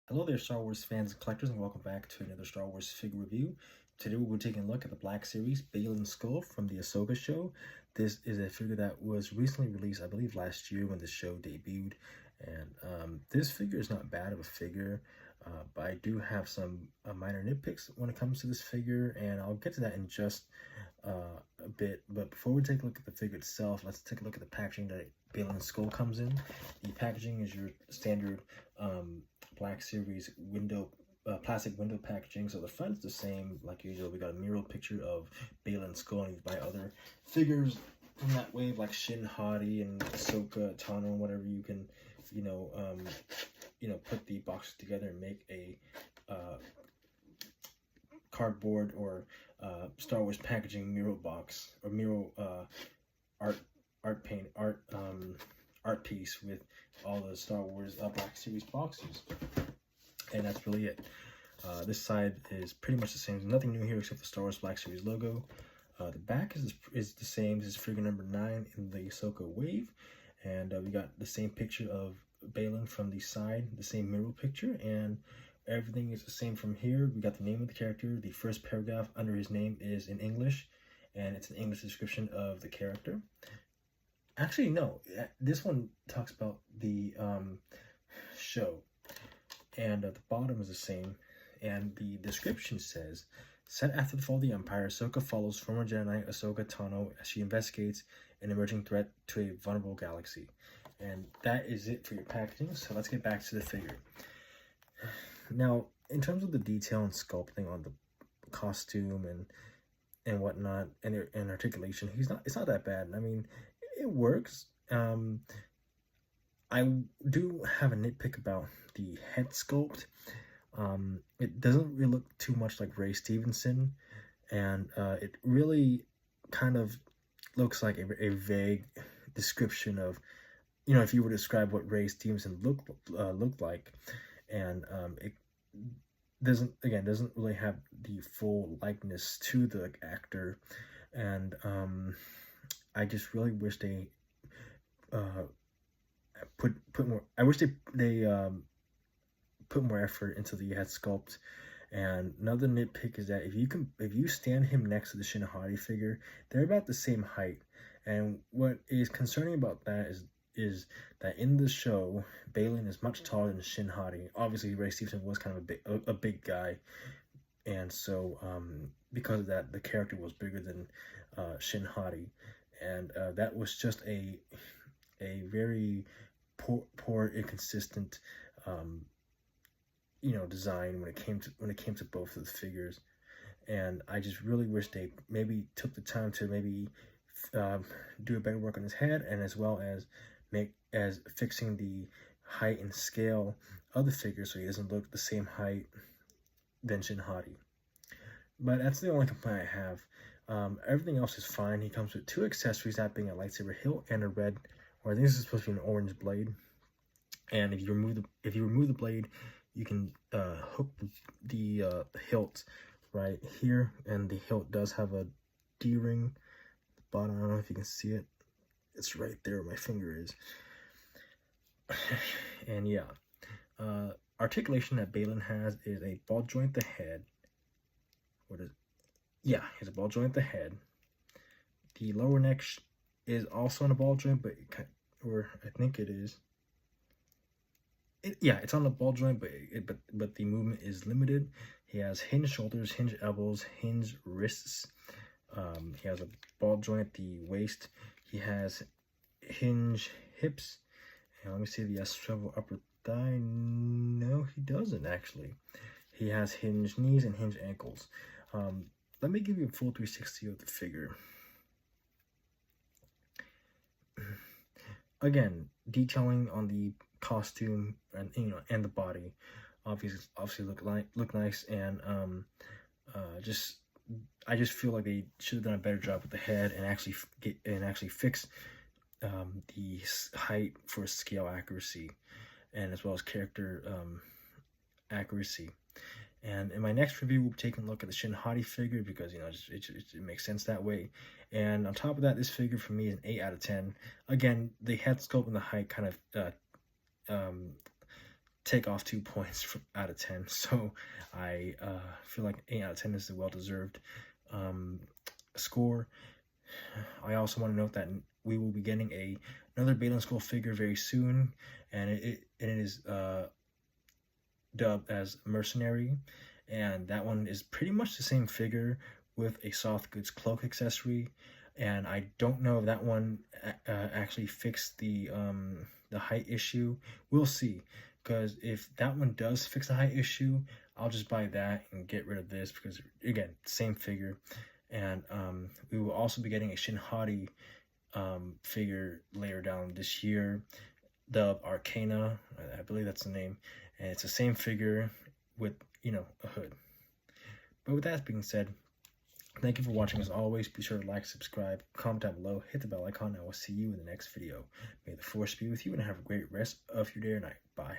Hello there, Star Wars fans and collectors, and welcome back to another Star Wars figure review. Today we'll be taking a look at the Black Series Baylan Skoll from the Ahsoka show. This is a figure that was recently released, I believe, last year when the show debuted. And this figure is not bad of a figure, but I do have some minor nitpicks when it comes to this figure, and I'll get to that in just a bit. But before we take a look at the figure itself, let's take a look at the packaging that Baylan Skoll comes in. The packaging is your standard Black Series plastic window packaging. So the front's the same like usual. We got a mural picture of Baylan Skoll, and you buy other figures in that wave like Shin Hati and Ahsoka, Tano, and whatever. You can, put the boxes together and make a cardboard or Star Wars packaging mural box or mural art piece with all the Star Wars Black Series boxes. And that's really it. This side is pretty much the same. There's nothing new here except the Star Wars Black Series logo. The back is the same. This is figure number 9 in the Ahsoka wave. And we got the same picture of Baylan from the side, the same mural picture. And everything is the same from here. We got the name of the character. The first paragraph under his name is in English. And it's an English description of the character. Actually, no. This one talks about the show. And at the bottom is the same. And the description says, set after the fall of the Empire, Ahsoka follows former Jedi Ahsoka Tano as she investigates an emerging threat to a vulnerable galaxy. And that is it for your packaging. So let's get back to the figure. Now, in terms of the detail and sculpting on the costume and whatnot, and articulation, it's not that bad. I mean, it works. I do have a nitpick about the head sculpt. It doesn't really look too much like Ray Stevenson, and it really kind of looks like a vague description of, if you were to describe what Ray Stevenson looked like, and it doesn't really have the full likeness to the actor, and I just really wish they put more. I wish they put more effort into the head sculpt. And another nitpick is that if you stand him next to the Shin Hati figure, they're about the same height. And what is concerning about that is that in the show, Baylan is much taller than Shin Hati. Obviously, Ray Stevenson was kind of a big guy, and so because of that, the character was bigger than Shin Hati, and that was just a very poor inconsistent design when it came to both of the figures. And I just really wish they maybe took the time to maybe do a better work on his head, and as well as fixing the height and scale of the figure so he doesn't look the same height than Shin Hati. But that's the only complaint I have. Everything else is fine. He comes with 2 accessories, that being a lightsaber hilt and a red, or I think this is supposed to be an orange blade. And if you remove the blade, you can hook the hilt right here, and the hilt does have a D-ring at the bottom. I don't know if you can see it. It's right there where my finger is. And yeah, articulation that Baylan has is a ball joint the head. Yeah, he has a ball joint the head. The lower neck is also on a ball joint, but I think it is. It's on the ball joint, but the movement is limited. He has hinged shoulders, hinged elbows, hinged wrists. He has a ball joint at the waist. He has hinged hips. And let me see the swivel upper thigh. No, he doesn't actually. He has hinged knees and hinged ankles. Let me give you a full 360 of the figure. Again, detailing on the costume and the body obviously look nice, and I just feel like they should have done a better job with the head and actually fix the height for scale accuracy, and as well as character accuracy. And in my next review, we'll be taking a look at the Shin Hati figure because, it makes sense that way. And on top of that, this figure for me is an 8 out of 10. Again, the head sculpt and the height kind of take off 2 points out of 10. So I feel like 8 out of 10 is a well-deserved score. I also want to note that we will be getting another Baylan Skoll figure very soon, and it is dubbed as Mercenary, and that one is pretty much the same figure with a soft goods cloak accessory. And I don't know if that one actually fixed the height issue. We'll see, because if that one does fix the height issue, I'll just buy that and get rid of this, because again, same figure. And we will also be getting a Shin Hati figure later down this year, the Arcana, I believe that's the name, and it's the same figure with, you know, a hood. But with that being said, thank you for watching. As always, be sure to like, subscribe, comment down below, hit the bell icon, and I will see you in the next video. May the force be with you, and have a great rest of your day or night. Bye.